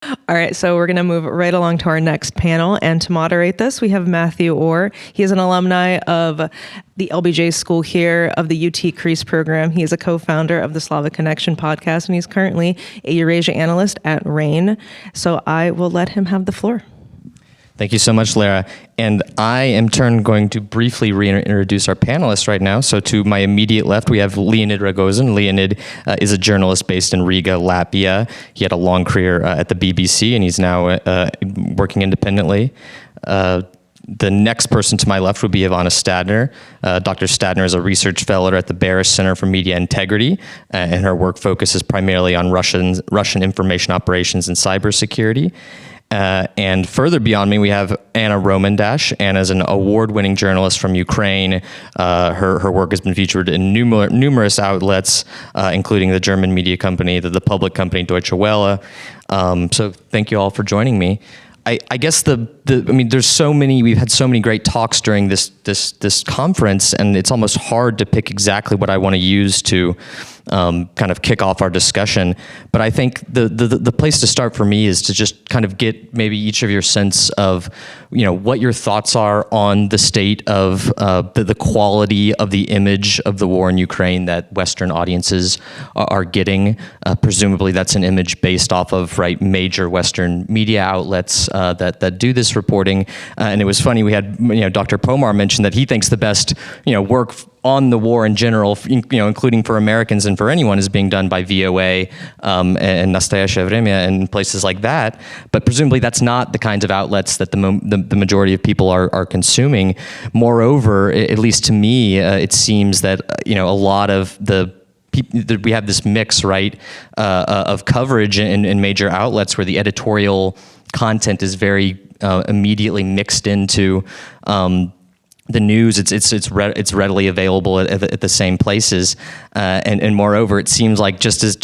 All right, so we're going to move right along to our next panel. And to moderate this, we have Matthew Orr. He is an alumni of the LBJ School here of the UT Crease program. He is a co-founder of the Slavic Connection podcast, and he's currently a Eurasia analyst at RANE. So I will let him have the floor. Thank you so much, Lara. And I, in turn, going to briefly reintroduce our panelists right now. So to my immediate left, we have Leonid Ragozin. Leonid is a journalist based in Riga, Latvia. He had a long career at the BBC, and he's now working independently. The next person to my left would be Ivana Stradner. Dr. Stradner is a research fellow at the Barish Center for Media Integrity, and her work focuses primarily on Russian information operations and cybersecurity. And further beyond me, we have Anna Romandash. Anna is an award-winning journalist from Ukraine. Her work has been featured in numerous outlets, including the German media company, the public company Deutsche Welle. So thank you all for joining me. I guess I mean, there's so many. We've had so many great talks during this conference, and it's almost hard to pick exactly what I want to use to kind of kick off our discussion. But I think the place to start for me is to just kind of get maybe each of your sense of, what your thoughts are on the state of the quality of the image of the war in Ukraine that Western audiences are getting. Presumably that's an image based off of major Western media outlets that do this reporting. And it was funny, we had Dr. Pomar mention that he thinks the best work on the war in general, including for Americans and for anyone, is being done by VOA and Nastoящее Время and places like that. But presumably that's not the kinds of outlets that the majority of people are consuming. Moreover, at least to me, it seems that a lot of we have this mix, right, of coverage in major outlets where the editorial content is very immediately mixed into the news. It's readily available at the same places, and moreover, it seems like just as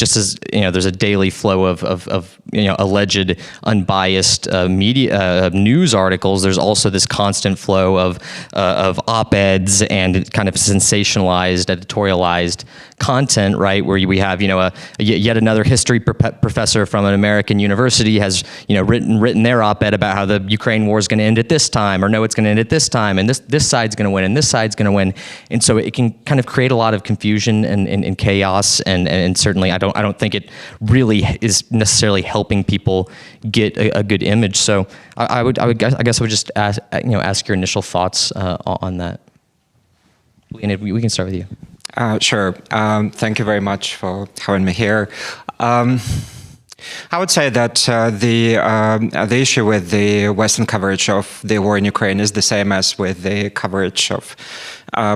there's a daily flow of alleged unbiased media news articles. There's also this constant flow of op-eds and kind of sensationalized, editorialized content, right? Where we have yet another history professor from an American university has written their op-ed about how the Ukraine war is going to end at this time, or no, it's going to end at this time, and this side's going to win, and this side's going to win, and so it can kind of create a lot of confusion and chaos, and certainly I don't think it really is necessarily helping people get a good image. So I guess I would just ask your initial thoughts on that. Leonid, we can start with you. Sure. Thank you very much for having me here. I would say that the issue with the Western coverage of the war in Ukraine is the same as with the coverage of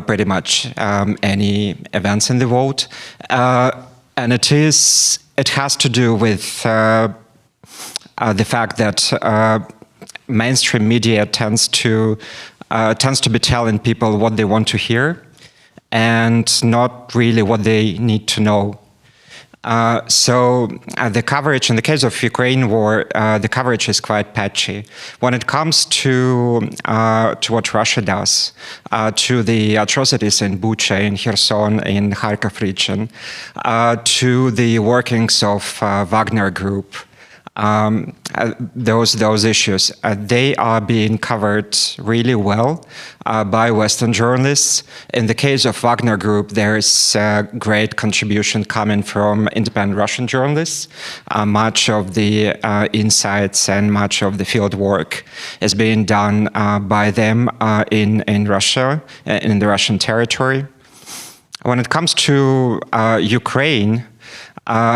pretty much any events in the world, and it has to do with the fact that mainstream media tends to be telling people what they want to hear, and not really what they need to know. So the coverage, in the case of Ukraine war, the coverage is quite patchy. When it comes to what Russia does, to the atrocities in Bucha, in Kherson, in Kharkov region, to the workings of Wagner Group, those issues, they are being covered really well by Western journalists. In the case of Wagner Group, there is a great contribution coming from independent Russian journalists. Much of the insights and much of the field work is being done by them in Russia, in the Russian territory. When it comes to Ukraine,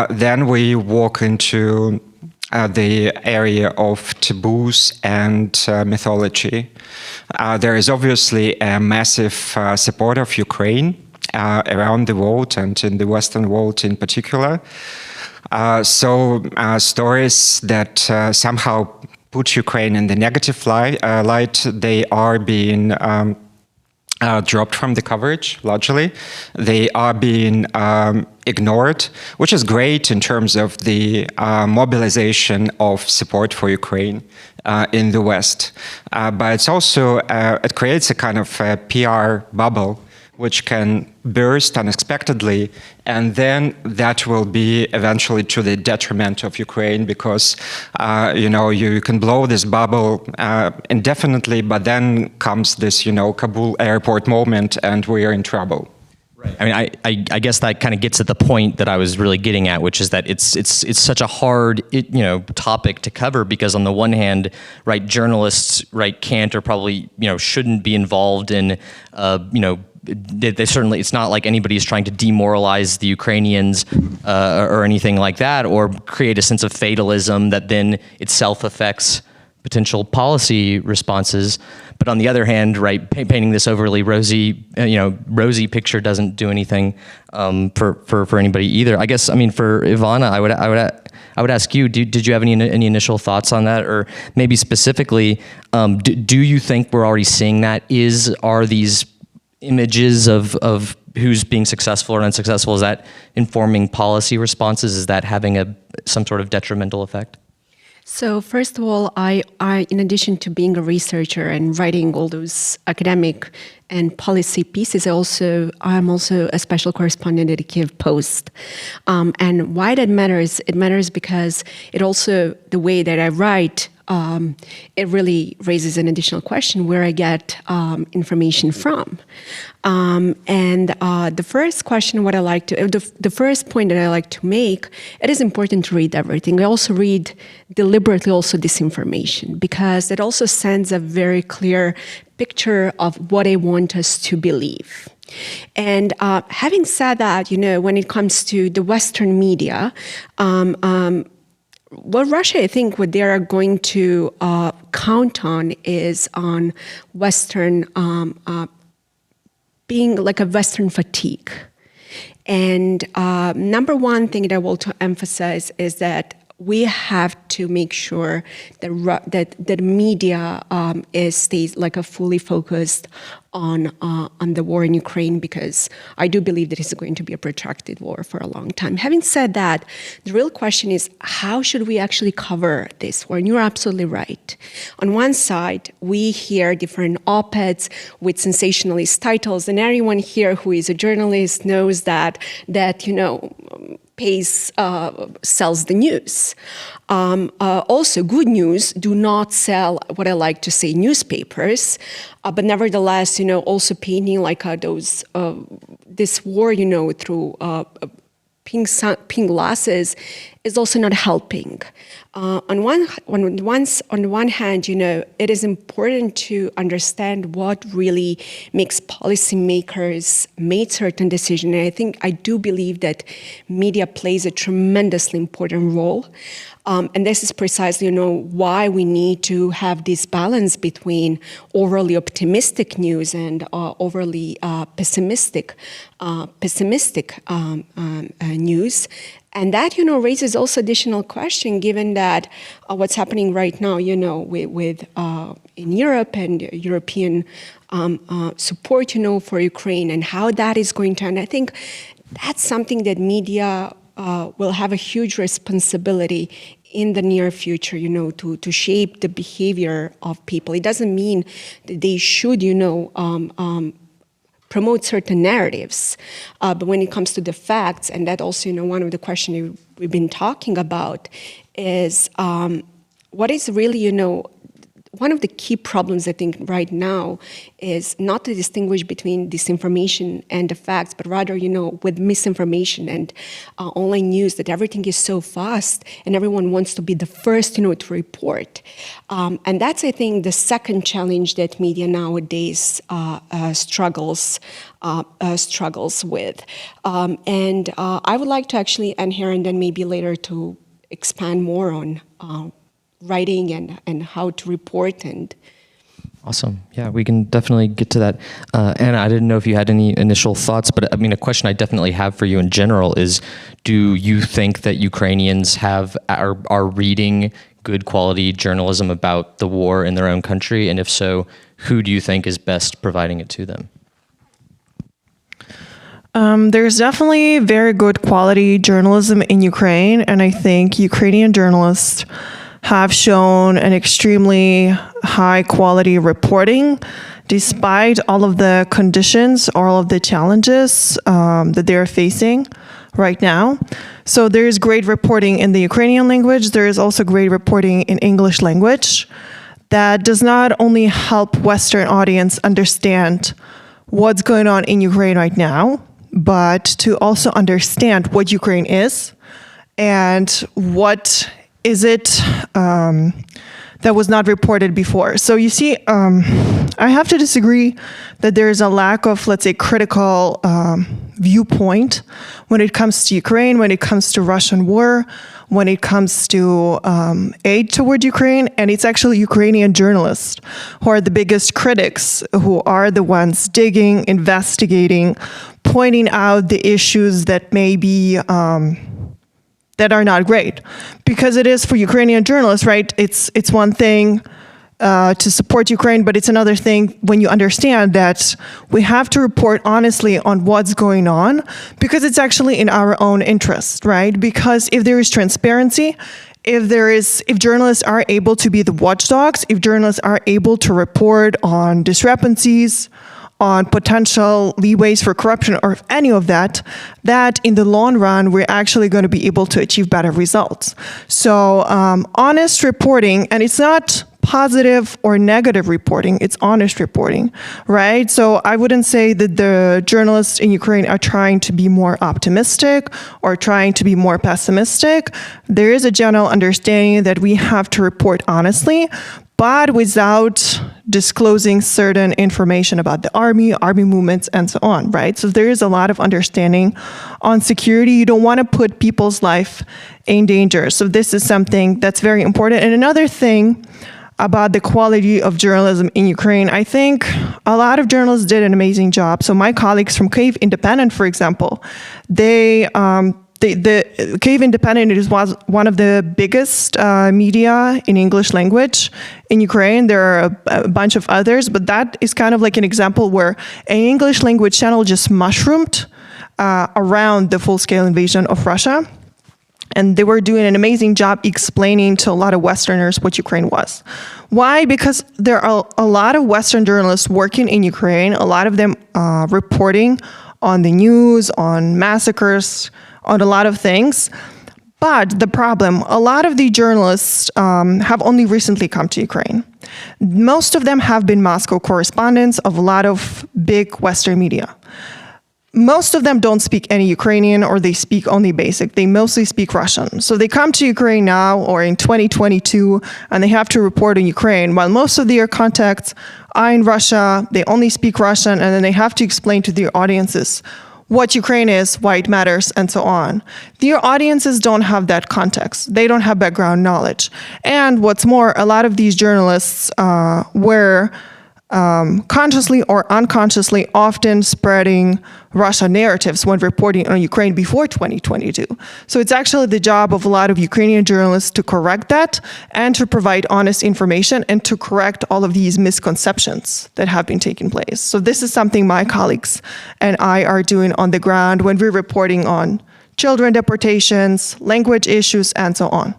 then we walk into the area of taboos and mythology. There is obviously a massive support of Ukraine around the world, and in the Western world in particular. So stories that somehow put Ukraine in the negative light, they are being dropped from the coverage, largely. They are being ignored, which is great in terms of the mobilization of support for Ukraine in the West. But it's also, it creates a kind of PR bubble which can burst unexpectedly, and then that will be eventually to the detriment of Ukraine, because you can blow this bubble indefinitely, but then comes this Kabul airport moment, and we are in trouble. Right. I mean, I guess that kind of gets at the point that I was really getting at, which is that it's such a hard topic to cover, because on the one hand, right, journalists, right, can't or probably shouldn't be involved in they certainly, it's not like anybody's trying to demoralize the Ukrainians or anything like that, or create a sense of fatalism that then itself affects potential policy responses. But on the other hand, right, painting this overly rosy picture doesn't do anything for anybody either. I guess, I mean, for Ivana, I would ask you, did you have any initial thoughts on that, or maybe specifically, do you think we're already seeing that? Are these images of who's being successful or unsuccessful, is that informing policy responses? Is that having some sort of detrimental effect? So first of all, I, in addition to being a researcher and writing all those academic and policy pieces, I'm also a special correspondent at the Kiev Post. And why that matters? It matters because it also, the way that I write, it really raises an additional question where I get information from. The first question, the first point that I like to make, it is important to read everything. I also read deliberately also disinformation, because it also sends a very clear picture of what I want us to believe. And having said that, when it comes to the Western media, well, Russia, I think what they are going to count on is on Western, being like a Western fatigue. And number one thing that I want to emphasize is that we have to make sure that media stays like a fully focused on the war in Ukraine, because I do believe that it's going to be a protracted war for a long time. Having said that, the real question is, how should we actually cover this war? And you're absolutely right. On one side, we hear different op-eds with sensationalist titles, and everyone here who is a journalist knows that sells the news. Also, good news do not sell, what I like to say, newspapers, but nevertheless, also painting like this war, through pink glasses is also not helping. On one hand, it is important to understand what really makes policymakers make certain decisions. And I do believe that media plays a tremendously important role. And this is precisely, why we need to have this balance between overly optimistic news and overly pessimistic news. And that, raises also additional question, given that what's happening right now, with in Europe and European support, for Ukraine, and how that is going to end. I think that's something that media will have a huge responsibility in the near future, to shape the behavior of people. It doesn't mean that they should, promote certain narratives. But when it comes to the facts, and that also, one of the questions we've been talking about is what is really, one of the key problems, I think, right now is not to distinguish between disinformation and the facts, but rather, with misinformation and online news, that everything is so fast and everyone wants to be the first, to report. And that's, I think, the second challenge that media nowadays struggles with. And I would like to actually end here, and then maybe later to expand more on writing and how to report. And awesome. Yeah, we can definitely get to that. Anna, I didn't know if you had any initial thoughts, but I mean, a question I definitely have for you in general is, do you think that Ukrainians are reading good quality journalism about the war in their own country? And if so, who do you think is best providing it to them? There's definitely very good quality journalism in Ukraine, and I think Ukrainian journalists have shown an extremely high quality reporting despite all of the conditions, all of the challenges that they're facing right now. So there is great reporting in the Ukrainian language. There is also great reporting in English language that does not only help Western audience understand what's going on in Ukraine right now, but to also understand what Ukraine is and what is it that was not reported before. So you see, I have to disagree that there is a lack of, let's say, critical viewpoint when it comes to Ukraine, when it comes to Russian war, when it comes to aid toward Ukraine. And it's actually Ukrainian journalists who are the biggest critics, who are the ones digging, investigating, pointing out the issues that may be that are not great. Because it is for Ukrainian journalists, right? It's one thing to support Ukraine, but it's another thing when you understand that we have to report honestly on what's going on, because it's actually in our own interest, right? Because if there is transparency, if journalists are able to be the watchdogs, if journalists are able to report on discrepancies, on potential leeways for corruption or any of that, that in the long run, we're actually going to be able to achieve better results. So honest reporting, and it's not positive or negative reporting, it's honest reporting, right? So I wouldn't say that the journalists in Ukraine are trying to be more optimistic or trying to be more pessimistic. There is a general understanding that we have to report honestly, but without disclosing certain information about the army movements, and so on, right? So there is a lot of understanding on security. You don't want to put people's life in danger. So this is something that's very important. And another thing about the quality of journalism in Ukraine, I think a lot of journalists did an amazing job. So my colleagues from Kyiv Independent, for example, the Kyiv Independent was one of the biggest media in English language in Ukraine. There are a bunch of others, but that is kind of like an example where an English language channel just mushroomed around the full-scale invasion of Russia. And they were doing an amazing job explaining to a lot of Westerners what Ukraine was. Why? Because there are a lot of Western journalists working in Ukraine, a lot of them reporting on the news, on massacres, on a lot of things. But the problem, a lot of the journalists have only recently come to Ukraine. Most of them have been Moscow correspondents of a lot of big Western media. Most of them don't speak any Ukrainian, or they speak only basic. They mostly speak Russian. So they come to Ukraine now or in 2022 and they have to report on Ukraine, while most of their contacts are in Russia. They only speak Russian, and then they have to explain to their audiences what Ukraine is, why it matters, and so on. Their audiences don't have that context. They don't have background knowledge. And what's more, a lot of these journalists were consciously or unconsciously often spreading Russia narratives when reporting on Ukraine before 2022. So it's actually the job of a lot of Ukrainian journalists to correct that and to provide honest information and to correct all of these misconceptions that have been taking place. So this is something my colleagues and I are doing on the ground when we're reporting on children deportations, language issues, and so on.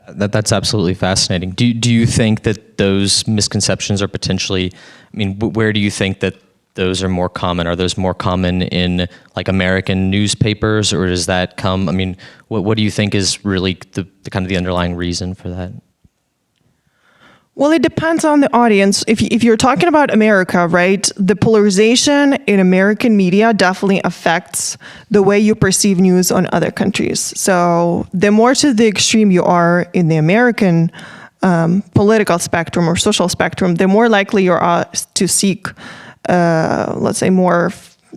That's absolutely fascinating. Do you think that those misconceptions are potentially, I mean, where do you think that those are more common? Are those more common in like American newspapers, or does that come, I mean, what do you think is really the kind of the underlying reason for that? Well, it depends on the audience. If you're talking about America, right, the polarization in American media definitely affects the way you perceive news on other countries. So the more to the extreme you are in the American political spectrum or social spectrum, the more likely you are to seek, let's say, more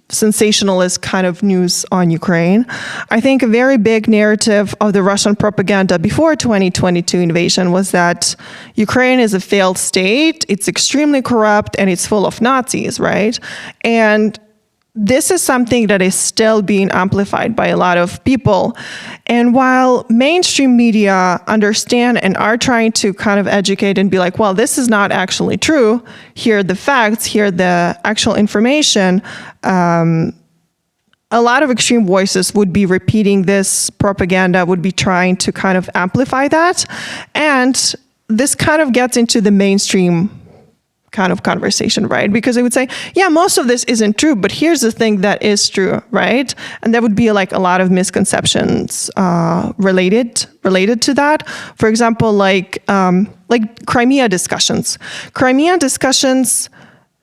sensationalist kind of news on Ukraine. I think a very big narrative of the Russian propaganda before 2022 invasion was that Ukraine is a failed state, it's extremely corrupt, and it's full of Nazis, right? And this is something that is still being amplified by a lot of people. And while mainstream media understand and are trying to kind of educate and be like, well, this is not actually true, here are the facts, here are the actual information, a lot of extreme voices would be repeating this propaganda, would be trying to kind of amplify that. And this kind of gets into the mainstream kind of conversation, right? Because they would say, yeah, most of this isn't true, but here's the thing that is true, right? And there would be like a lot of misconceptions related to that. For example, like Crimea discussions. Crimea discussions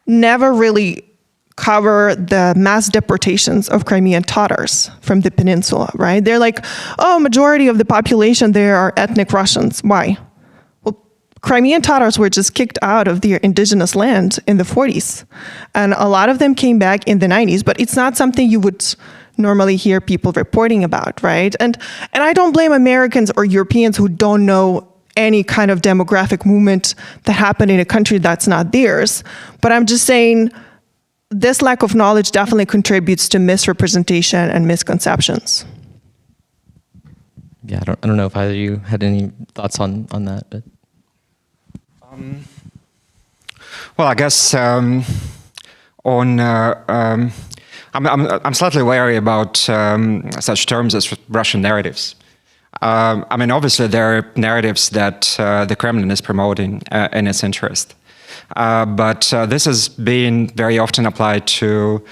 never really cover the mass deportations of Crimean Tatars from the peninsula, right? They're like, oh, majority of the population there are ethnic Russians. Why? Well, Crimean Tatars were just kicked out of their indigenous land in the 40s. And a lot of them came back in the 90s, but it's not something you would normally hear people reporting about, right? And I don't blame Americans or Europeans who don't know any kind of demographic movement that happened in a country that's not theirs. But I'm just saying, this lack of knowledge definitely contributes to misrepresentation and misconceptions. Yeah, I don't know if either of you had any thoughts on that. But. Well, I guess I'm slightly wary about such terms as Russian narratives. I mean, obviously there are narratives that the Kremlin is promoting in its interest. But this has been very often applied to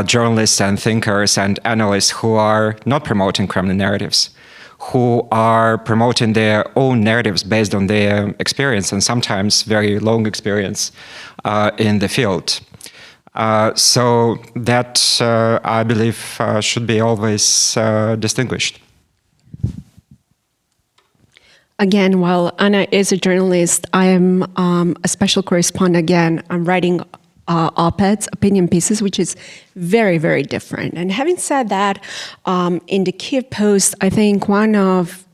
journalists and thinkers and analysts who are not promoting Kremlin narratives, who are promoting their own narratives based on their experience and sometimes very long experience in the field. So that, I believe, should be always distinguished. Again, while Anna is a journalist, I am a special correspondent. Again, I'm writing op-eds, opinion pieces, which is very, very different. And having said that, in the Kiev Post, I think one of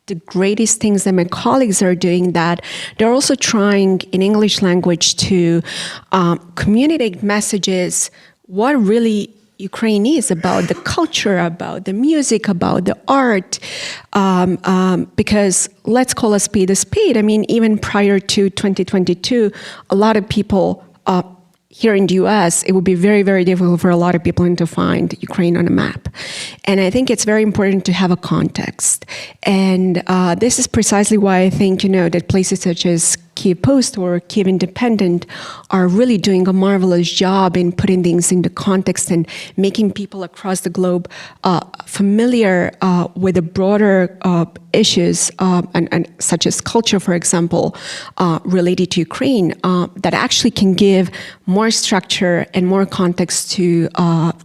the greatest things that my colleagues are doing, that they're also trying in English language to communicate messages, what really Ukraine is about, the culture, about the music, about the art, because let's call a spade a spade. I mean, even prior to 2022, a lot of people here in the US, it would be very, very difficult for a lot of people to find Ukraine on a map. And I think it's very important to have a context. And this is precisely why I think, that places such as Kiev Post or Kiev Independent are really doing a marvelous job in putting things into context and making people across the globe familiar with the broader issues and such as culture, for example, related to Ukraine, that actually can give more structure and more context to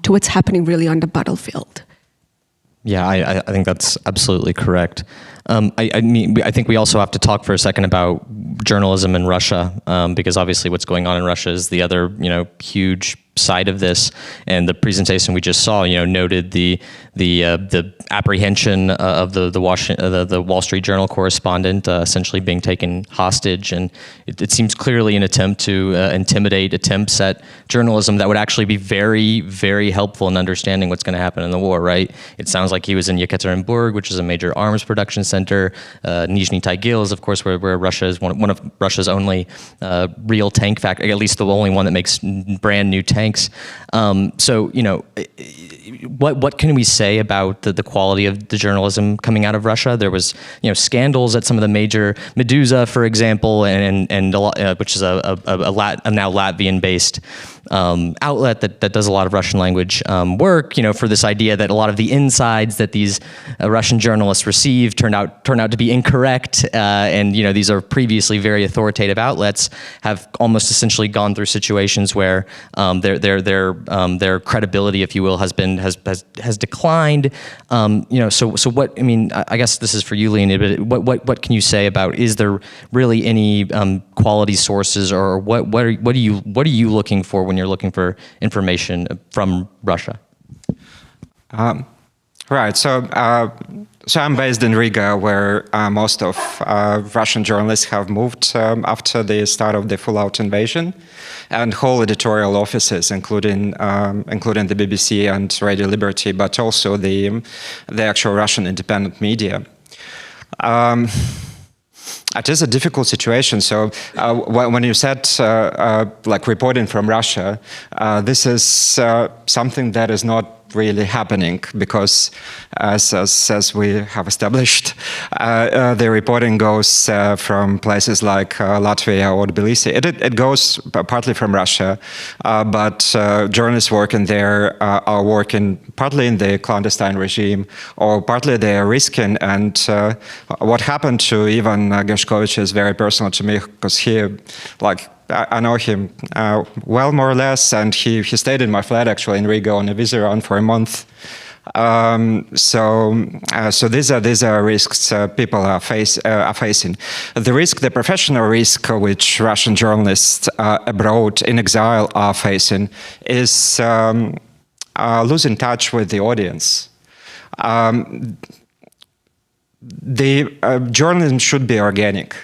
what's happening really on the battlefield. Yeah, I think that's absolutely correct. I think we also have to talk for a second about journalism in Russia, because obviously what's going on in Russia is the other, huge side of this. And the presentation we just saw, noted the apprehension of the Wall Street Journal correspondent essentially being taken hostage, and it seems clearly an attempt to intimidate attempts at journalism that would actually be very, very helpful in understanding what's going to happen in the war. Right? It sounds like he was in Yekaterinburg, which is a major arms production center. Nizhny Tagil is, of course, where Russia is one of Russia's only real tank factory, at least the only one that makes brand new tanks. So, what can we say about the quality of the journalism coming out of Russia? There was, scandals at some of the major Meduza, for example, and which is a now Latvian-based outlet that does a lot of Russian language work. For this idea that a lot of the insides that these Russian journalists received turned out to be incorrect, and these are previously very authoritative outlets have almost essentially gone through situations where their credibility, if you will, has declined. So what, I guess this is for you, Leonid, but what can you say about, is there really any quality sources, or what are you looking for when you're looking for information from Russia? Right. So I'm based in Riga, where most of Russian journalists have moved after the start of the full-out invasion, and whole editorial offices, including the BBC and Radio Liberty, but also the actual Russian independent media. It is a difficult situation. So when you said reporting from Russia, this is something that is not really happening, because as we have established, the reporting goes from places like Latvia or Tbilisi. It goes partly from Russia, but journalists working there are working partly in the clandestine regime, or partly they are risking. And what happened to Ivan Gershkovich is very personal to me, because he, like, I know him well, more or less, and he stayed in my flat actually in Riga on a visa run for a month. So these are risks people are facing. The risk, the professional risk, which Russian journalists abroad in exile are facing, is losing touch with the audience. The journalism should be organic.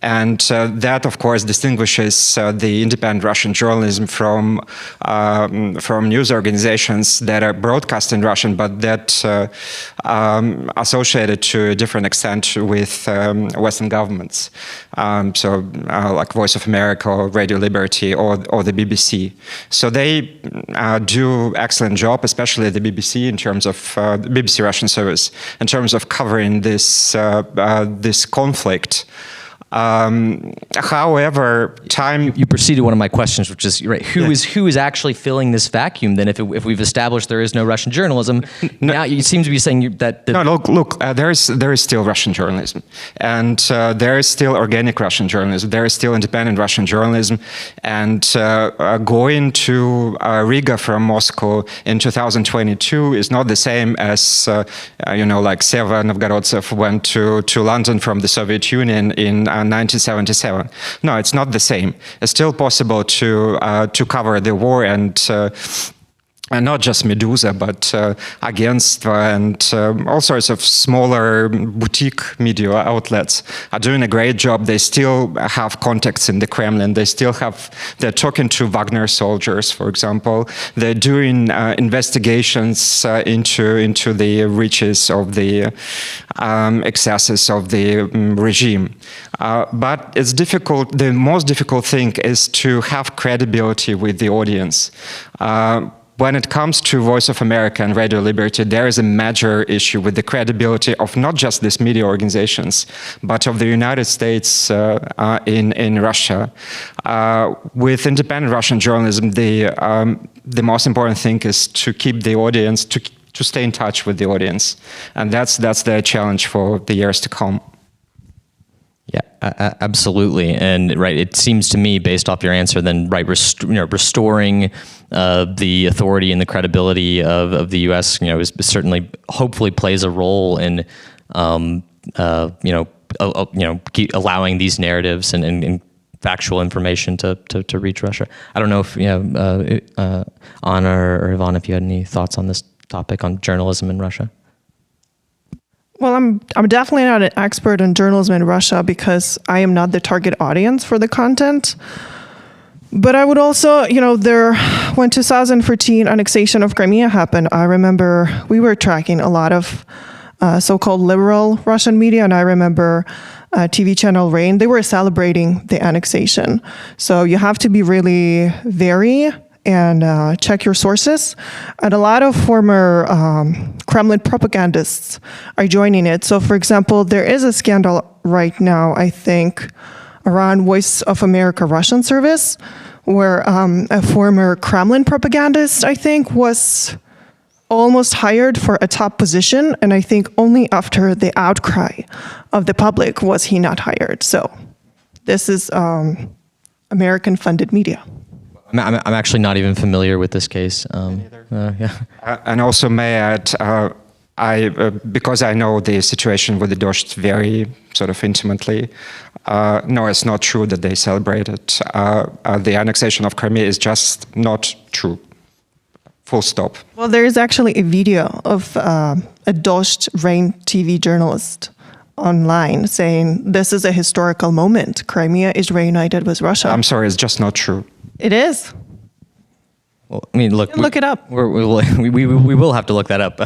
And that, of course, distinguishes the independent Russian journalism from news organizations that are broadcast in Russian, but that associated to a different extent with Western governments. Like Voice of America or Radio Liberty or the BBC. So they do excellent job, especially the BBC in terms of BBC Russian service, in terms of covering this this conflict. However, time... You preceded one of my questions, which is, right, who is actually filling this vacuum then? If we've established there is no Russian journalism, now you seem to be saying that... No, look, there is still Russian journalism. And there is still organic Russian journalism. There is still independent Russian journalism. And going to Riga from Moscow in 2022 is not the same as, like Seva Novgorodtsev went to London from the Soviet Union in 1977. No, it's not the same. It's still possible to cover the war and not just Medusa, but Agentstva and all sorts of smaller boutique media outlets are doing a great job. They still have contacts in the Kremlin. They're talking to Wagner soldiers, for example. They're doing investigations into the reaches of the excesses of the regime. But it's difficult. The most difficult thing is to have credibility with the audience. When it comes to Voice of America and Radio Liberty, there is a major issue with the credibility of not just these media organizations, but of the United States in Russia. With independent Russian journalism, the most important thing is to keep the audience, to stay in touch with the audience. And that's the challenge for the years to come. Yeah, absolutely. And right, it seems to me, based off your answer, then right, restoring the authority and the credibility of the U.S., is certainly, hopefully, plays a role in, allowing these narratives and factual information to reach Russia. I don't know if Anna or Ivana, if you had any thoughts on this topic on journalism in Russia. Well, I'm definitely not an expert in journalism in Russia because I am not the target audience for the content. But I would also, when 2014 annexation of Crimea happened, I remember we were tracking a lot of so-called liberal Russian media, and I remember TV channel RANE, they were celebrating the annexation. So you have to be really wary and check your sources. And a lot of former Kremlin propagandists are joining it. So for example, there is a scandal right now, I think, around Voice of America Russian service, where a former Kremlin propagandist, I think, was almost hired for a top position. And I think only after the outcry of the public was he not hired. So this is American-funded media. I'm actually not even familiar with this case. Yeah. And also may I add, because I know the situation with the Dost very sort of intimately, no, it's not true that they celebrated. The annexation of Crimea is just not true. Full stop. Well, there is actually a video of a Dost RANE TV journalist online saying this is a historical moment. Crimea is reunited with Russia. I'm sorry, it's just not true. It is. Well, I mean, look it up. We will have to look that up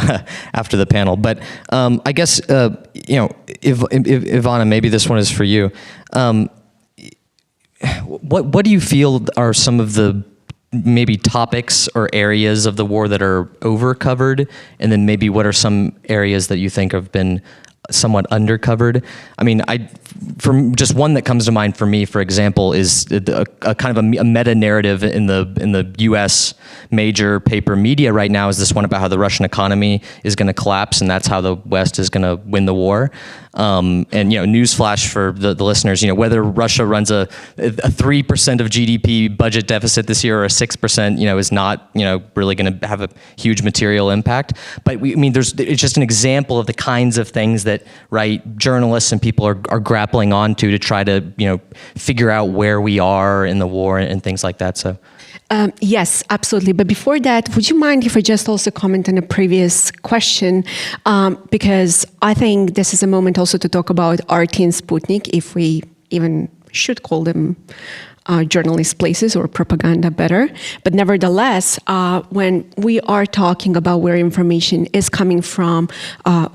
after the panel. But I guess if Ivana, maybe this one is for you. What do you feel are some of the maybe topics or areas of the war that are over-covered, and then maybe what are some areas that you think have been somewhat undercovered? I mean, from just one that comes to mind for me, for example, is a kind of a meta narrative in the U.S. major paper media right now is this one about how the Russian economy is going to collapse, and that's how the West is going to win the war. And newsflash for the listeners, whether Russia runs a 3% of GDP budget deficit this year or a 6%, is not really going to have a huge material impact. But it's just an example of the kinds of things that journalists and people are grappling onto to try to figure out where we are in the war and things like that. So. Yes, absolutely. But before that, would you mind if I just also comment on a previous question? Because I think this is a moment also to talk about RT and Sputnik, if we even should call them journalist places or propaganda better. But nevertheless, when we are talking about where information is coming from,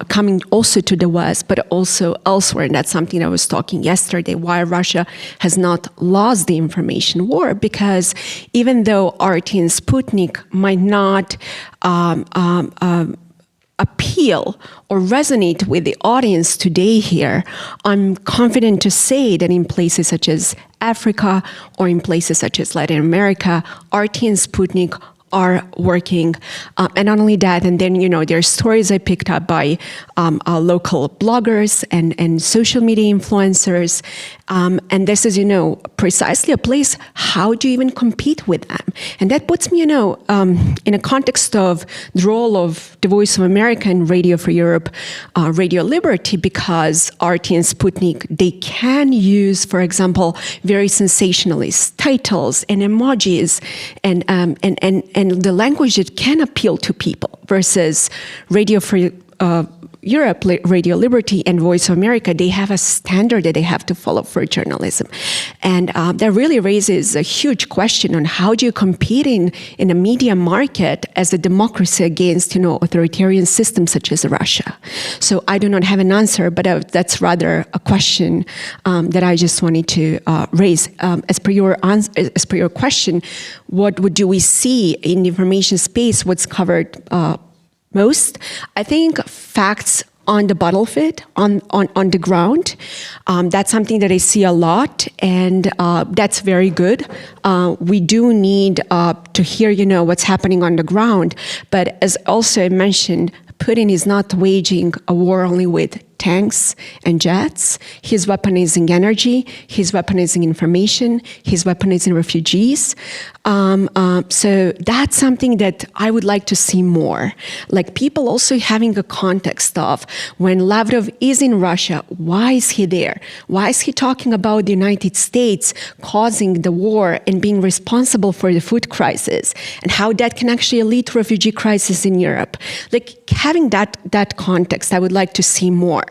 coming also to the West, but also elsewhere, and that's something I was talking yesterday, why Russia has not lost the information war, because even though RT and Sputnik might not appeal or resonate with the audience today here, I'm confident to say that in places such as Africa or in places such as Latin America, RT and Sputnik are working. And not only that, and then, there are stories I picked up by local bloggers and social media influencers. And this is, precisely a place, how do you even compete with them? And that puts me, in a context of the role of the Voice of America and Radio for Europe, Radio Liberty, because RT and Sputnik, they can use, for example, very sensationalist titles and emojis and the language that can appeal to people, versus Radio for Europe, Radio Liberty, and Voice of America, they have a standard that they have to follow for journalism. And that really raises a huge question on how do you compete in a media market as a democracy against, authoritarian systems such as Russia. So I do not have an answer, but that's rather a question that I just wanted to raise. As per your question, what do we see in the information space, what's covered most? I think facts on the battlefield, on the ground. That's something that I see a lot, and that's very good. We do need to hear, what's happening on the ground. But as also I mentioned, Putin is not waging a war only with tanks and jets. He's weaponizing energy, he's weaponizing information, he's weaponizing refugees. So that's something that I would like to see more. Like people also having a context of when Lavrov is in Russia, why is he there? Why is he talking about the United States causing the war and being responsible for the food crisis, and how that can actually lead to refugee crisis in Europe? Like having that context, I would like to see more,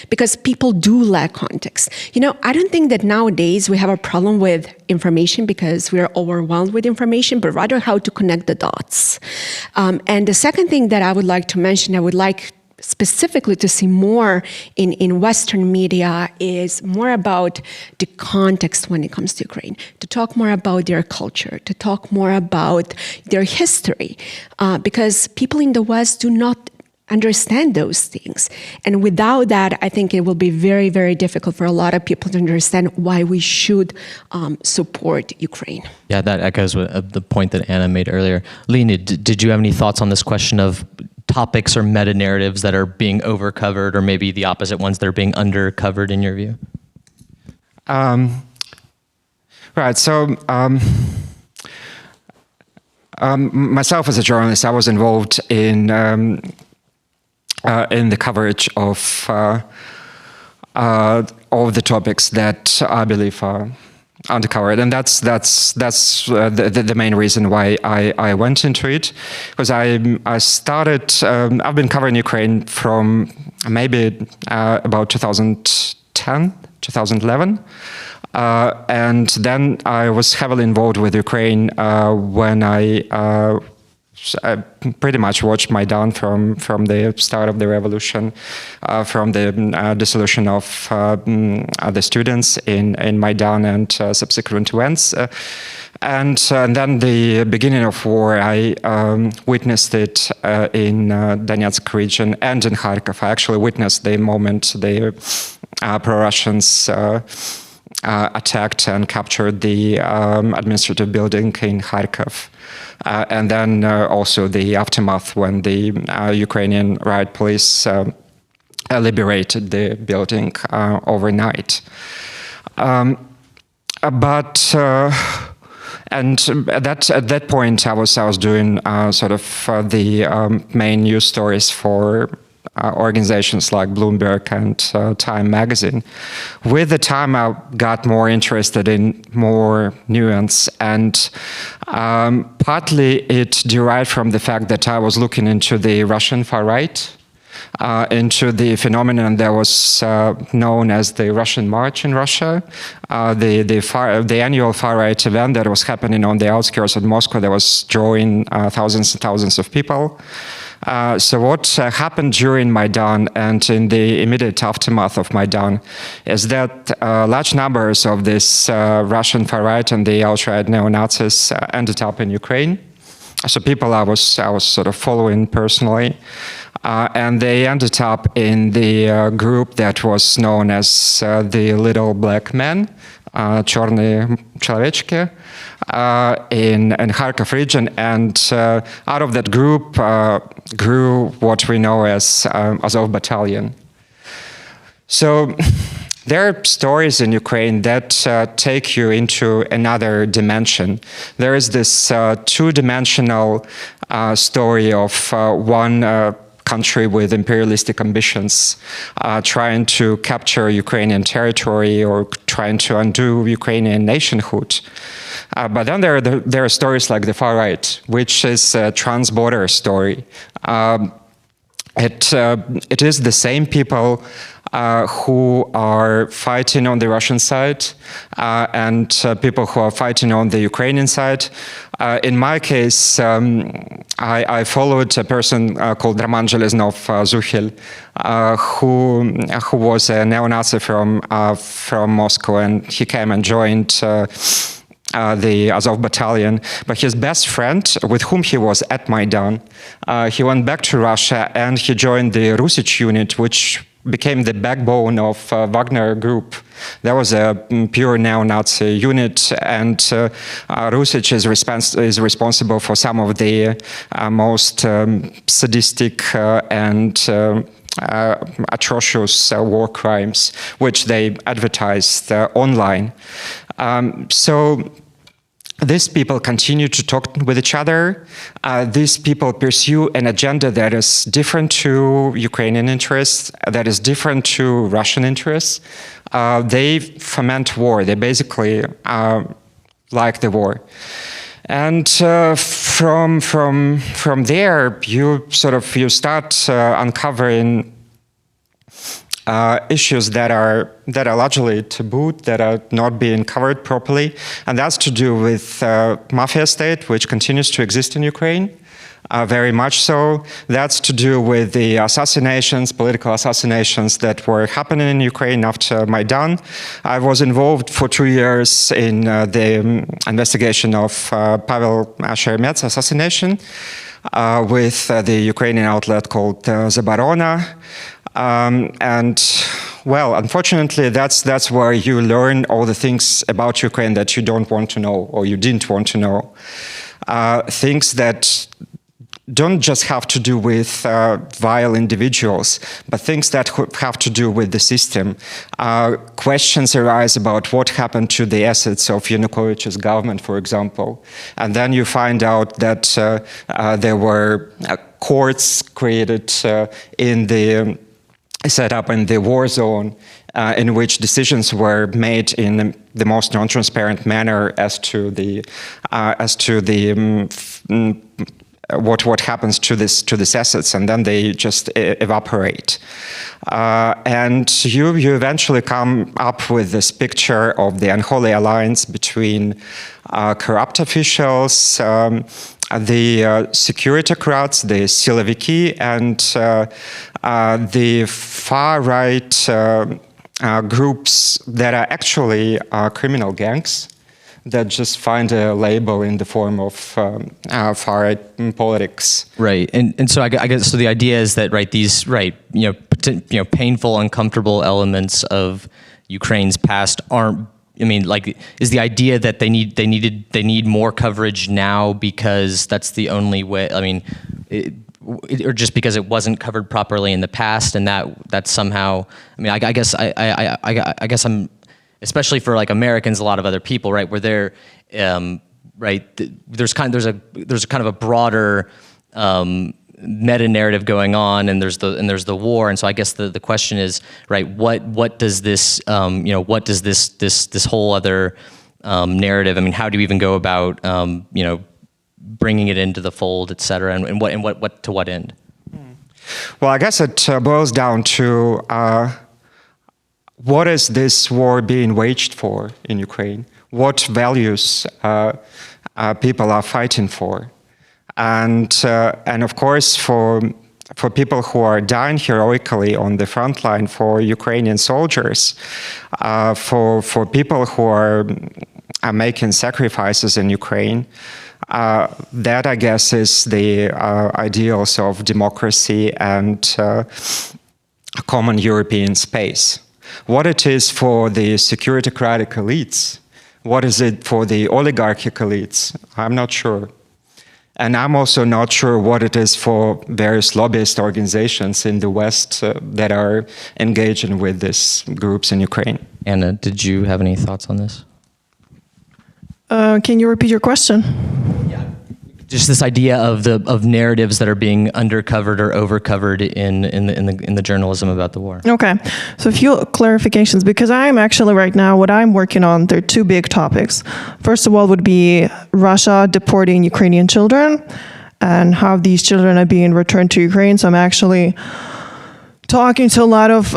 because people do lack context. I don't think that nowadays we have a problem with information because we are overwhelmed with information, but rather how to connect the dots. And the second thing that I would like to mention, I would like specifically to see more in Western media, is more about the context when it comes to Ukraine, to talk more about their culture, to talk more about their history, because people in the West do not understand those things. And without that, I think it will be very, very difficult for a lot of people to understand why we should support Ukraine. Yeah, that echoes the point that Anna made earlier. Leonid, did you have any thoughts on this question of topics or meta-narratives that are being overcovered, or maybe the opposite ones that are being undercovered in your view? Right, so myself as a journalist, I was involved in the coverage of all the topics that I believe are undercovered, and that's the main reason why I went into it, because I started. I've been covering Ukraine from maybe about 2010, 2011. And then I was heavily involved with Ukraine when I pretty much watched Maidan from the start of the revolution, from the dissolution of the students in Maidan and subsequent events. And then the beginning of war, I witnessed it in Donetsk region and in Kharkov. I actually witnessed the moment the pro-Russians attacked and captured the administrative building in Kharkov. And then also the aftermath when the Ukrainian riot police liberated the building overnight. And at that point, I was doing sort of the main news stories for organizations like Bloomberg and Time magazine. With the time, I got more interested in more nuance, and partly it derived from the fact that I was looking into the Russian far right, into the phenomenon that was known as the Russian March in Russia, the annual far-right event that was happening on the outskirts of Moscow that was drawing thousands and thousands of people. So what happened during Maidan and in the immediate aftermath of Maidan is that large numbers of this Russian far-right and the alt-right neo-Nazis ended up in Ukraine. So people I was sort of following personally. And they ended up in the group that was known as the Little Black Men, Черные человечки, in Kharkov region. And out of that group grew what we know as Azov Battalion. So there are stories in Ukraine that take you into another dimension. There is this two-dimensional story of one country with imperialistic ambitions, trying to capture Ukrainian territory or trying to undo Ukrainian nationhood. But then there are stories like the far right, which is a trans-border story. It is the same people who are fighting on the Russian side and people who are fighting on the Ukrainian side. In my case, I followed a person called Roman Zuhil, who was a neo-Nazi from Moscow, and he came and joined the Azov Battalion. But his best friend, with whom he was at Maidan, he went back to Russia and he joined the Rusich unit, which became the backbone of Wagner Group. That was a pure neo-Nazi unit, and Rusich is responsible for some of the most sadistic and atrocious war crimes, which they advertised online. So these people continue to talk with each other. These people pursue an agenda that is different to Ukrainian interests, that is different to Russian interests. They foment war. They basically like the war. And from there, you start uncovering issues that are largely taboo, that are not being covered properly, and that's to do with mafia state, which continues to exist in Ukraine, very much so. That's to do with the assassinations, political assassinations that were happening in Ukraine after Maidan. I was involved for 2 years in the investigation of Pavel Sheremet's assassination with the Ukrainian outlet called Zaborona. And well, unfortunately, that's where you learn all the things about Ukraine that you don't want to know, or you didn't want to know. Things that don't just have to do with vile individuals, but things that have to do with the system. Questions arise about what happened to the assets of Yanukovych's government, for example. And then you find out that there were courts created set up in the war zone, in which decisions were made in the most non-transparent manner as to the what happens to these assets, and then they just evaporate. And you eventually come up with this picture of the unholy alliance between corrupt officials, the securitocrats, the siloviki, and the far-right groups that are actually criminal gangs that just find a label in the form of far-right politics. Right, and so I guess so. The idea is that these painful, uncomfortable elements of Ukraine's past aren't. I mean, is the idea that they need more coverage now because that's the only way? I mean, or just because it wasn't covered properly in the past, and that somehow. I mean, I guess I guess I'm. Especially for Americans, a lot of other people, right? Where they're, there's kind of a broader meta narrative going on, and there's the war, and so I guess the question is, what does this this whole other narrative? I mean, how do you even go about bringing it into the fold, et cetera, and what to what end? Well, I guess it boils down to. What is this war being waged for in Ukraine? What values people are fighting for? And of course, for people who are dying heroically on the front line, for Ukrainian soldiers, for people who are making sacrifices in Ukraine, that I guess is the ideals of democracy and a common European space. What it is for the securitocratic elites, what is it for the oligarchic elites, I'm not sure. And I'm also not sure what it is for various lobbyist organizations in the West that are engaging with these groups in Ukraine. Anna, did you have any thoughts on this? Can you repeat your question? Just this idea of narratives that are being undercovered or overcovered in the journalism about the war. Okay, so a few clarifications, because I'm actually right now, what I'm working on, there are two big topics. First of all would be Russia deporting Ukrainian children and how these children are being returned to Ukraine. So I'm actually talking to a lot of,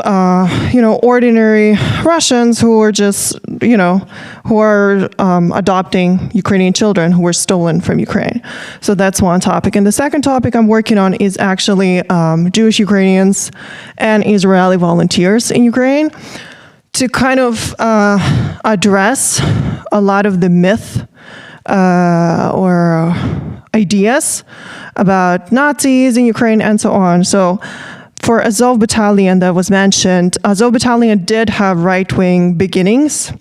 ordinary Russians who are just, who are adopting Ukrainian children who were stolen from Ukraine. So that's one topic. And the second topic I'm working on is actually Jewish Ukrainians and Israeli volunteers in Ukraine to kind of address a lot of the myth or ideas about Nazis in Ukraine and so on. So for Azov Battalion that was mentioned, Azov Battalion did have right-wing beginnings.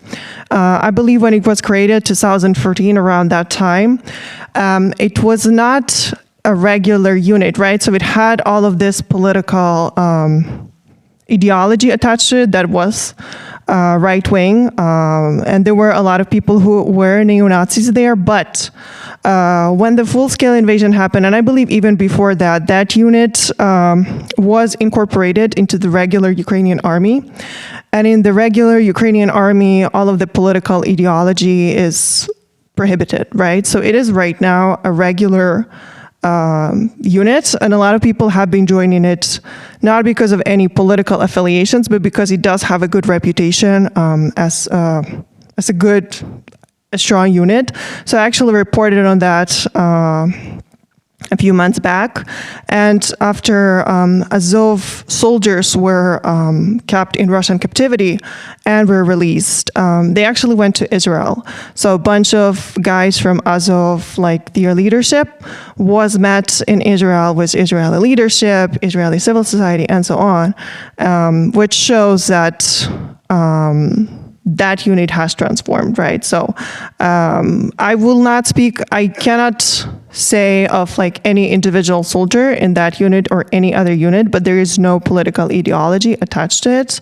I believe when it was created, 2014, around that time, it was not a regular unit, right? So it had all of this political ideology attached to it that was right-wing, and there were a lot of people who were neo-Nazis there, but when the full-scale invasion happened, and I believe even before that, that unit was incorporated into the regular Ukrainian army. And in the regular Ukrainian army, all of the political ideology is prohibited, right? So it is right now a regular unit, and a lot of people have been joining it, not because of any political affiliations, but because it does have a good reputation as a strong unit. So I actually reported on that a few months back. And after Azov soldiers were kept in Russian captivity and were released, they actually went to Israel. So a bunch of guys from Azov, their leadership, was met in Israel with Israeli leadership, Israeli civil society, and so on, which shows that that unit has transformed, right? So I will not speak, I cannot say of any individual soldier in that unit or any other unit, but there is no political ideology attached to it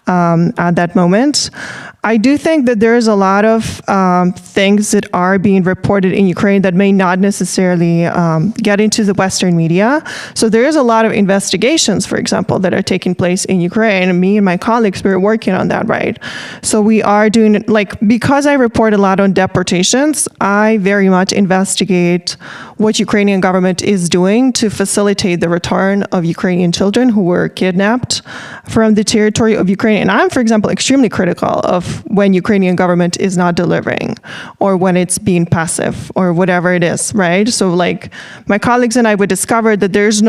at that moment. I do think that there is a lot of things that are being reported in Ukraine that may not necessarily get into the Western media. So there is a lot of investigations, for example, that are taking place in Ukraine. And me and my colleagues, we're working on that, right? So we are doing, because I report a lot on deportations, I very much investigate what Ukrainian government is doing to facilitate the return of Ukrainian children who were kidnapped from the territory of Ukraine. And I'm, for example, extremely critical of when Ukrainian government is not delivering or when it's being passive or whatever it is, right? So like my colleagues and I would discover that there's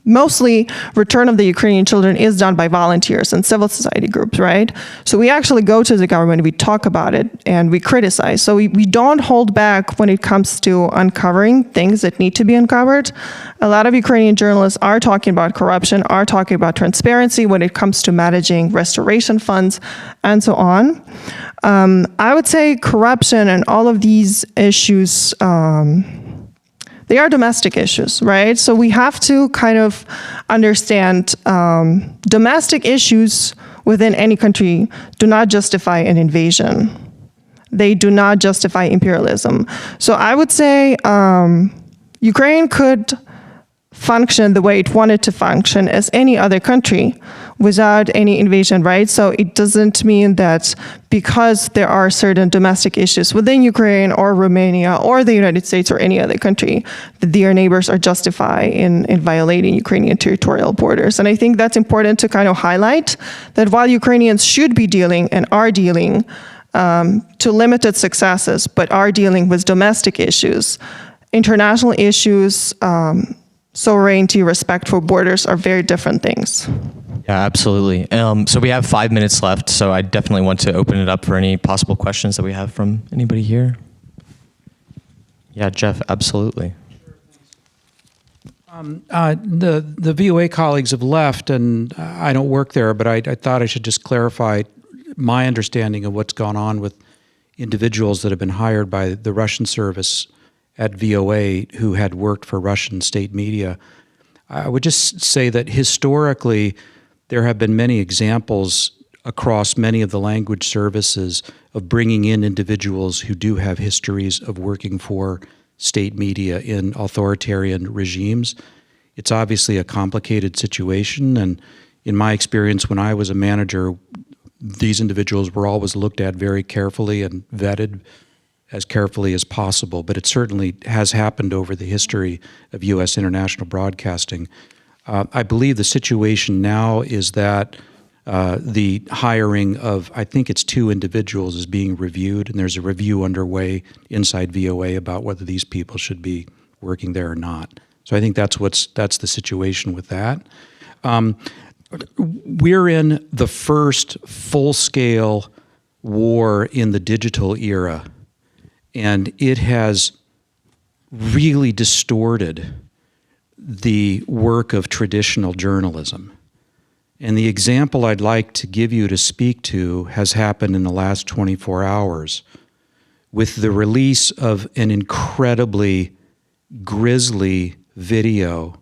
mostly return of the Ukrainian children is done by volunteers and civil society groups, right? So we actually go to the government, we talk about it, and we criticize. So we don't hold back when it comes to uncovering things that need to be uncovered. A lot of Ukrainian journalists are talking about corruption, are talking about transparency when it comes to managing restoration funds, and so on. I would say corruption and all of these issues, they are domestic issues, right? So we have to kind of understand domestic issues within any country do not justify an invasion. They do not justify imperialism. So I would say Ukraine could function the way it wanted to function as any other country without any invasion, right? So it doesn't mean that because there are certain domestic issues within Ukraine or Romania or the United States or any other country that their neighbors are justified in violating Ukrainian territorial borders. And I think that's important to kind of highlight that while Ukrainians should be dealing and are dealing to limited successes, but are dealing with domestic issues, international issues, sovereignty, respect for borders are very different things. Yeah, absolutely. So we have 5 minutes left, so I definitely want to open it up for any possible questions that we have from anybody here. Yeah, Jeff, absolutely. The VOA colleagues have left, and I don't work there, but I thought I should just clarify my understanding of what's gone on with individuals that have been hired by the Russian service at VOA who had worked for Russian state media. I would just say that historically, there have been many examples across many of the language services of bringing in individuals who do have histories of working for state media in authoritarian regimes. It's obviously a complicated situation, and in my experience when I was a manager, these individuals were always looked at very carefully and vetted as carefully as possible, but it certainly has happened over the history of U.S. international broadcasting. I believe the situation now is that the hiring of, I think it's 2 individuals is being reviewed, and there's a review underway inside VOA about whether these people should be working there or not. So I think that's the situation with that. We're in the first full-scale war in the digital era, and it has really distorted the work of traditional journalism. And the example I'd like to give you to speak to has happened in the last 24 hours with the release of an incredibly grisly video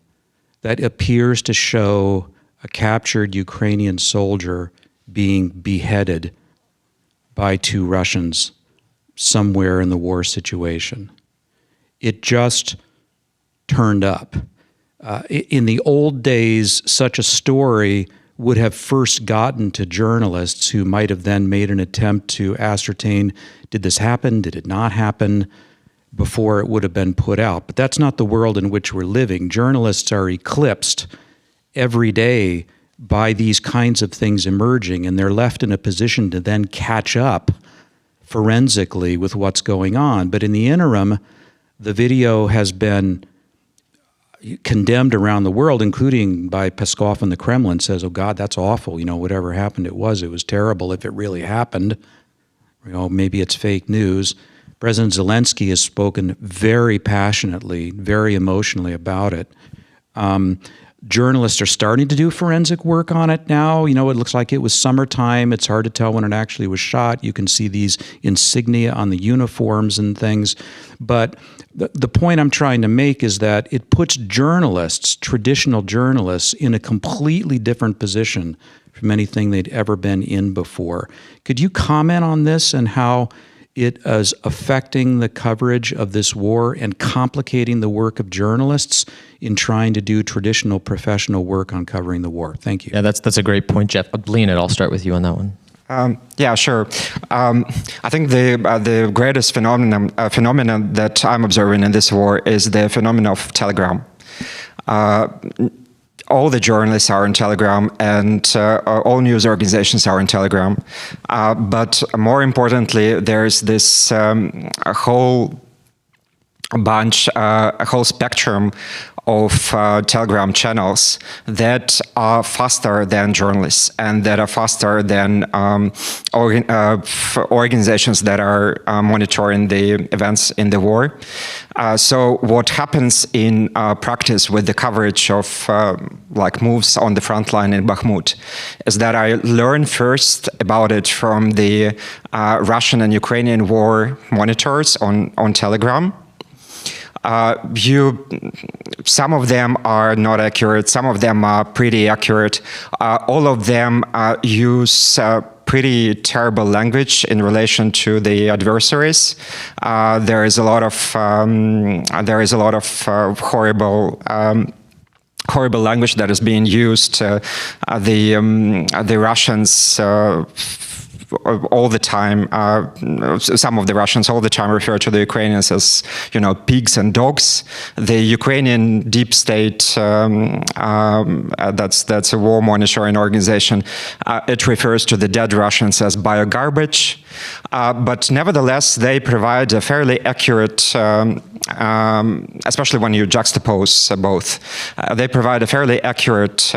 that appears to show a captured Ukrainian soldier being beheaded by 2 Russians somewhere in the war situation. It just turned up. In the old days, such a story would have first gotten to journalists who might have then made an attempt to ascertain, did this happen, did it not happen, before it would have been put out. But that's not the world in which we're living. Journalists are eclipsed every day by these kinds of things emerging, and they're left in a position to then catch up forensically with what's going on. But in the interim, the video has been condemned around the world, including by Peskov in the Kremlin, says, oh God, that's awful. You know, whatever happened, it was terrible if it really happened. You know, maybe it's fake news. President Zelensky has spoken very passionately, very emotionally about it. Journalists are starting to do forensic work on it now. You know, it looks like it was summertime. It's hard to tell when it actually was shot. You can see these insignia on the uniforms and things. But the point I'm trying to make is that it puts journalists, traditional journalists, in a completely different position from anything they'd ever been in before. Could you comment on this and how it is affecting the coverage of this war and complicating the work of journalists in trying to do traditional professional work on covering the war? Thank you. Yeah, that's a great point, Jeff. Leonid, I'll start with you on that one. Yeah, sure. I think the greatest phenomenon that I'm observing in this war is the phenomenon of Telegram. All the journalists are in Telegram, and all news organizations are in Telegram. But more importantly, there's this a whole spectrum of Telegram channels that are faster than journalists and that are faster than organizations that are monitoring the events in the war. So what happens in practice with the coverage of like moves on the front line in Bakhmut is that I learn first about it from the Russian and Ukrainian war monitors on Telegram. Some of them are not accurate, some of them are pretty accurate. All of them use pretty terrible language in relation to the adversaries. There is a lot of horrible language that is being used. The Russians all the time, some of the Russians all the time refer to the Ukrainians as, pigs and dogs. The Ukrainian deep state, that's a war monitoring organization, it refers to the dead Russians as biogarbage. But nevertheless, they provide a fairly accurate, especially when you juxtapose both, they provide a fairly accurate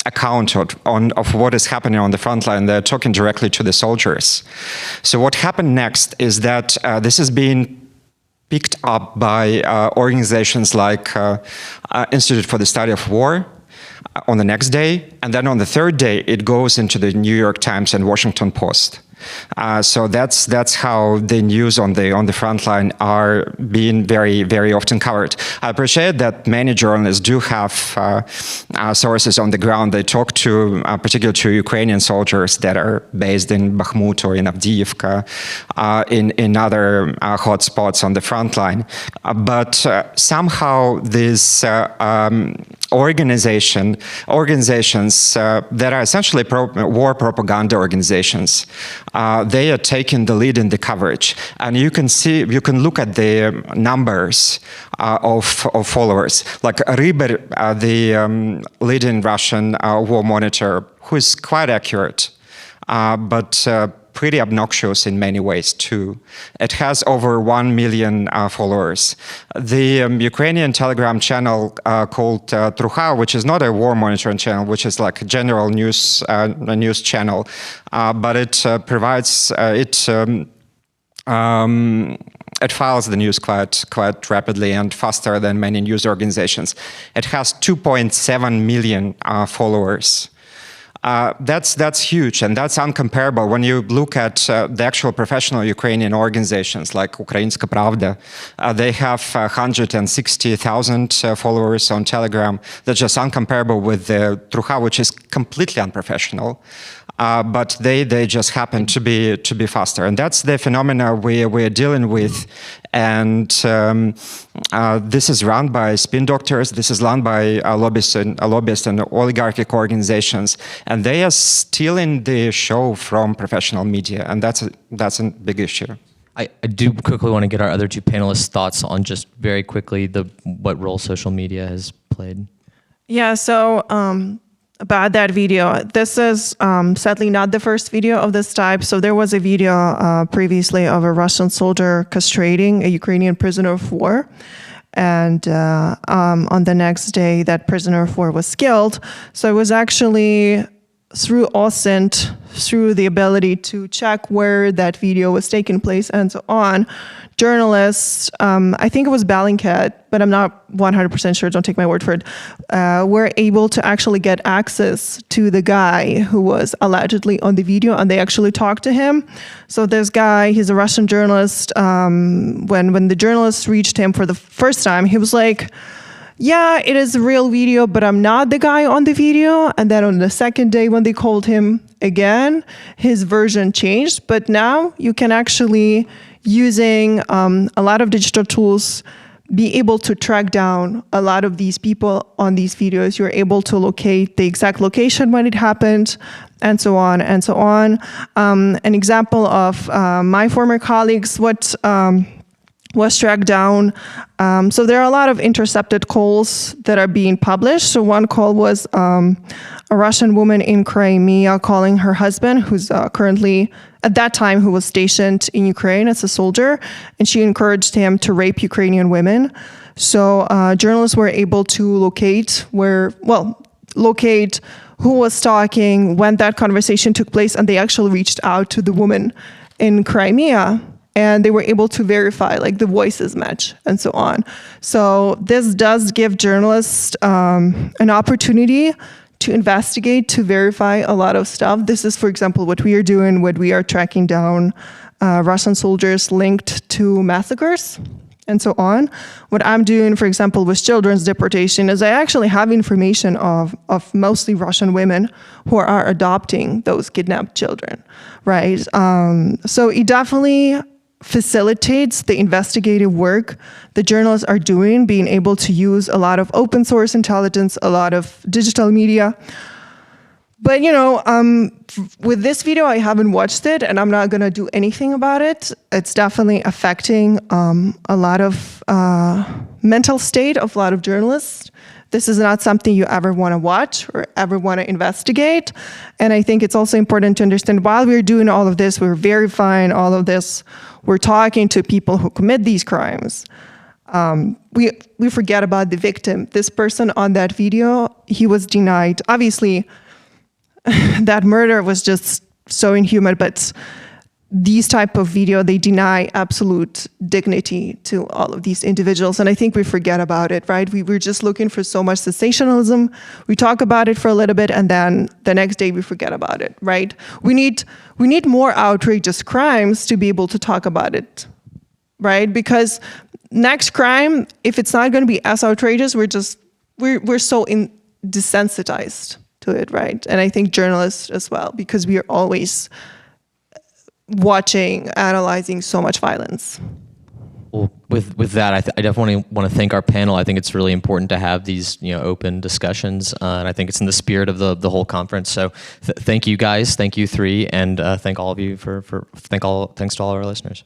account of what is happening on the front line. They're talking directly to the soldiers. So what happened next is that this is being picked up by organizations like Institute for the Study of War on the next day, and then on the third day it goes into the New York Times and Washington Post. So that's how the news on the front line are being very, very often covered. I appreciate that many journalists do have sources on the ground. They talk to, particularly to Ukrainian soldiers that are based in Bakhmut or in Avdiivka, in other hot spots on the front line. But somehow these organizations that are essentially war propaganda organizations, they are taking the lead in the coverage, and you can look at the numbers of followers. Like Ryber, the leading Russian war monitor, who is quite accurate, but pretty obnoxious in many ways too. It has over 1 million followers. The Ukrainian Telegram channel called Truha, which is not a war monitoring channel, which is like a general news channel, but it provides it files the news quite rapidly and faster than many news organizations. It has 2.7 million followers. That's huge, and that's uncomparable. When you look at the actual professional Ukrainian organizations like Ukrainska Pravda, they have 160,000 followers on Telegram. That's just uncomparable with the Truha, which is completely unprofessional. But they just happen to be faster, and that's the phenomena we're dealing with. And this is run by spin doctors. This is run by lobbyists and oligarchic organizations, and they are stealing the show from professional media, and that's a big issue. I do quickly want to get our other two panelists' thoughts on just very quickly what role social media has played. Yeah. So. About that video, this is sadly not the first video of this type. So there was a video previously of a Russian soldier castrating a Ukrainian prisoner of war. And on the next day, that prisoner of war was killed. So it was actually through OSINT, through the ability to check where that video was taking place and so on, journalists, I think it was Bellingcat, but I'm not 100% sure, don't take my word for it, were able to actually get access to the guy who was allegedly on the video, and they actually talked to him. So this guy, he's a Russian journalist. When the journalists reached him for the first time, he was like, yeah, it is a real video, but I'm not the guy on the video. And then on the second day when they called him again, his version changed. But now you can actually, using a lot of digital tools, be able to track down a lot of these people on these videos. You're able to locate the exact location when it happened, and so on and so on. An example of my former colleagues, what was tracked down. So there are a lot of intercepted calls that are being published. So one call was a Russian woman in Crimea calling her husband, who's currently, at that time, who was stationed in Ukraine as a soldier, and she encouraged him to rape Ukrainian women. So journalists were able to locate who was talking, when that conversation took place, and they actually reached out to the woman in Crimea, and they were able to verify like the voices match and so on. So this does give journalists an opportunity to investigate, to verify a lot of stuff. This is, for example, what we are doing when we are tracking down Russian soldiers linked to massacres and so on. What I'm doing, for example, with children's deportation is I actually have information of mostly Russian women who are adopting those kidnapped children, right? So it definitely facilitates the investigative work the journalists are doing, being able to use a lot of open source intelligence, a lot of digital media. But, you know, with this video, I haven't watched it, and I'm not going to do anything about it. It's definitely affecting a lot of mental state of a lot of journalists. This is not something you ever want to watch or ever want to investigate. And I think it's also important to understand while we're doing all of this, we're verifying all of this, we're talking to people who commit these crimes. We forget about the victim. This person on that video, he was denied. Obviously, that murder was just so inhuman, but these type of video, they deny absolute dignity to all of these individuals. And I think we forget about it, right? We're just looking for so much sensationalism. We talk about it for a little bit, and then the next day we forget about it, right? We need more outrageous crimes to be able to talk about it, right? Because next crime, if it's not going to be as outrageous, we're so desensitized to it, right? And I think journalists as well, because we are always watching, analyzing so much violence. Well, with that, I definitely want to thank our panel. I think it's really important to have these open discussions, and I think it's in the spirit of the whole conference. So thank you guys, thank you three, and thank all of you thanks to all of our listeners.